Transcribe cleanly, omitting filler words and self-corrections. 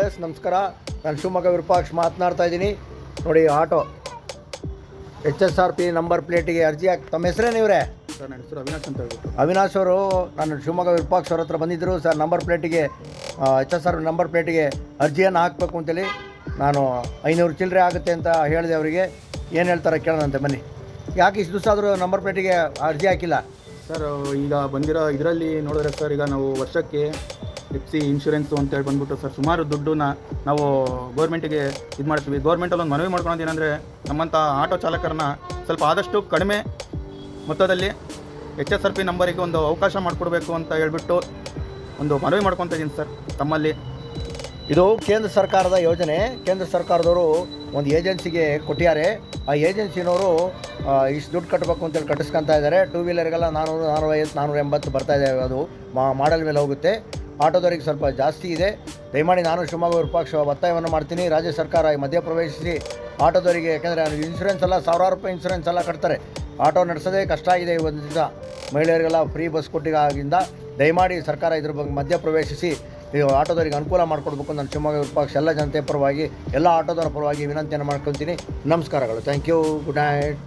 ವೀಕ್ಷಕರೇ ನಮಸ್ಕಾರ. ನಾನು ಶಿವಮೊಗ್ಗ ವಿರೂಪಾಕ್ಷ ಮಾತನಾಡ್ತಾ ಇದ್ದೀನಿ. ನೋಡಿ, ಆಟೋ HSRP ನಂಬರ್ ಪ್ಲೇಟಿಗೆ ಅರ್ಜಿ ಹಾಕಿ. ತಮ್ಮ ಹೆಸರೇನು ಇವರೇ? ಸರ್, ನನ್ನ ಹೆಸರು ಅವಿನಾಶ್ ಅಂತ ಹೇಳ್ಬಿಟ್ಟು. ಅವಿನಾಶ್ ಅವರು ನಾನು ಶಿವಮೊಗ್ಗ ವಿರೂಪಾಕ್ಷ ಅವ್ರ ಹತ್ರ ಬಂದಿದ್ದರು. ಸರ್, ನಂಬರ್ ಪ್ಲೇಟಿಗೆ HSRP ನಂಬರ್ ಪ್ಲೇಟಿಗೆ ಅರ್ಜಿಯನ್ನು ಹಾಕಬೇಕು ಅಂತೇಳಿ ನಾನು 500 ಚಿಲ್ಲರೆ ಆಗುತ್ತೆ ಅಂತ ಹೇಳಿದೆ ಅವರಿಗೆ. ಏನು ಹೇಳ್ತಾರೆ ಕೇಳೋಣಂತೆ, ಬನ್ನಿ. ಯಾಕೆ ಇಷ್ಟು ದಿವಸ ಆದರೂ ನಂಬರ್ ಪ್ಲೇಟಿಗೆ ಅರ್ಜಿ ಹಾಕಿಲ್ಲ? ಸರ್, ಈಗ ಬಂದಿರೋ ಇದರಲ್ಲಿ ನೋಡಿದ್ರೆ ಸರ್, ಈಗ ನಾವು ವರ್ಷಕ್ಕೆ FC ಇನ್ಶೂರೆನ್ಸು ಅಂತೇಳಿ ಬಂದ್ಬಿಟ್ಟು ಸರ್, ಸುಮಾರು ದುಡ್ಡನ್ನ ನಾವು ಗೌರ್ಮೆಂಟಿಗೆ ಇದು ಮಾಡ್ತೀವಿ. ಗೌರ್ಮೆಂಟಲ್ಲಿ ಒಂದು ಮನವಿ ಮಾಡ್ಕೊಳೋದು ಏನಂದರೆ, ನಮ್ಮಂಥ ಆಟೋ ಚಾಲಕರನ್ನ ಸ್ವಲ್ಪ ಆದಷ್ಟು ಕಡಿಮೆ ಮೊತ್ತದಲ್ಲಿ HSRP ನಂಬರಿಗೆ ಒಂದು ಅವಕಾಶ ಮಾಡಿಕೊಡ್ಬೇಕು ಅಂತ ಹೇಳ್ಬಿಟ್ಟು ಒಂದು ಮನವಿ ಮಾಡ್ಕೊತಾ ಇದ್ದೀನಿ ಸರ್ ತಮ್ಮಲ್ಲಿ. ಇದು ಕೇಂದ್ರ ಸರ್ಕಾರದ ಯೋಜನೆ. ಕೇಂದ್ರ ಸರ್ಕಾರದವರು ಒಂದು ಏಜೆನ್ಸಿಗೆ ಕೊಟ್ಟಿದ್ದಾರೆ. ಆ ಏಜೆನ್ಸಿನವರು ಇಷ್ಟು ದುಡ್ಡು ಕಟ್ಟಬೇಕು ಅಂತೇಳಿ ಕಟ್ಟಿಸ್ಕೊತಾ ಇದ್ದಾರೆ. ಟೂ ವೀಲರ್ಗೆಲ್ಲ 400, 450, 480 ಬರ್ತಾ ಇದೆ. ಅದು ಮಾಡಲ್ ಮೇಲೆ ಹೋಗುತ್ತೆ. ಆಟೋದವರಿಗೆ ಸ್ವಲ್ಪ ಜಾಸ್ತಿ ಇದೆ. ದಯಮಾಡಿ ನಾನು ಶಿವಮೊಗ್ಗ ವಿರೂಪಾಕ್ಷ ಒತ್ತಾಯವನ್ನು ಮಾಡ್ತೀನಿ. ರಾಜ್ಯ ಸರ್ಕಾರ ಮಧ್ಯಪ್ರವೇಶಿಸಿ ಆಟೋದವರಿಗೆ, ಯಾಕೆಂದರೆ ಇನ್ಶೂರೆನ್ಸ್ ಎಲ್ಲ ಸಾವಿರಾರು ರೂಪಾಯಿ ಇನ್ಶೂರೆನ್ಸ್ ಎಲ್ಲ ಕಟ್ತಾರೆ. ಆಟೋ ನಡೆಸೋದೇ ಕಷ್ಟ ಆಗಿದೆ ಈ ಒಂದು ದಿವಸ. ಮಹಿಳೆಯರಿಗೆಲ್ಲ ಫ್ರೀ ಬಸ್ ಕೊಟ್ಟಿದ್ದರಿಂದ ದಯಮಾಡಿ ಸರ್ಕಾರ ಇದ್ರ ಬಗ್ಗೆ ಮಧ್ಯಪ್ರವೇಶಿಸಿ ಆಟೋದವರಿಗೆ ಅನುಕೂಲ ಮಾಡಿಕೊಡ್ಬೇಕು. ನಾನು ಶಿವಮೊಗ್ಗ ವಿರೂಪಾಕ್ಷ ಎಲ್ಲ ಜನತೆ ಪರವಾಗಿ, ಎಲ್ಲ ಆಟೋದವರ ಪರವಾಗಿ ವಿನಂತಿಯನ್ನು ಮಾಡ್ಕೊತೀನಿ. ನಮಸ್ಕಾರಗಳು. Thank you. Good night.